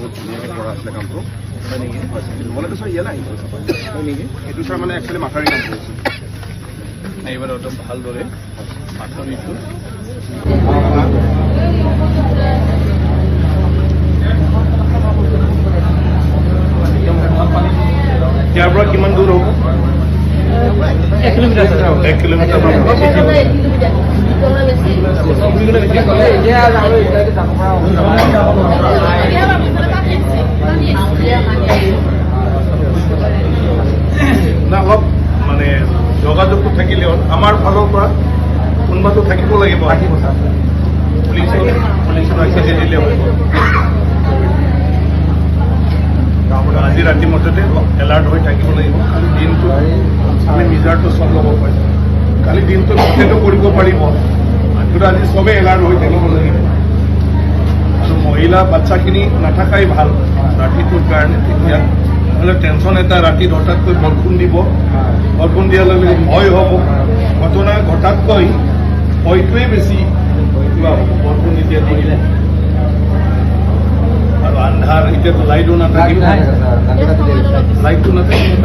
বহুত ধুনীয়াকৈ কৰা আছিলে কামটো হয় নেকি মইতো ছাৰ ইয়ালৈ আহিব হয় নেকি এইটো ছাৰ মানে একচুৱেলি মাথাউৰি কাম কৰিছিল এইবাৰ একদম ভালদৰে মাথাউৰিটো ইয়াৰ পৰা কিমান দূৰ হ'ব 1 কিলোমিটাৰ 1 কিলোমিটাৰ না অলপ মানে যোগাযোগটো থাকিলে হ'ল আমাৰ ফালৰ পৰা কোনোবাটো থাকিব লাগিব পুলিচে দিলে হ'ব আজি ৰাতি মতে এলাৰ্ট হৈ থাকিব লাগিব কালি দিনটো আমি মিজাৰটো চব ল'ব পাৰিম কালি দিনটো গোটেইটো কৰিব পাৰিব কিন্তু আজি চবেই এলাৰ্ট হৈ থাকিব লাগিব আৰু মহিলা বাচ্চাখিনি নাথাকাই ভাল ৰাতিটোৰ কাৰণে তেতিয়া নহ'লে টেনশ্যন এটা ৰাতি হঠাৎকৈ বৰষুণ দিব বৰষুণ দিয়াৰ লগে লগে ভয় হ'ব ঘটনা ঘটাতকৈ ভয়টোৱে বেছি কিবা হ'ব বৰষুণ এতিয়া দিলে আৰু আন্ধাৰ এতিয়াতো লাইটো নাথাকিব লাইটটো নাথাকিব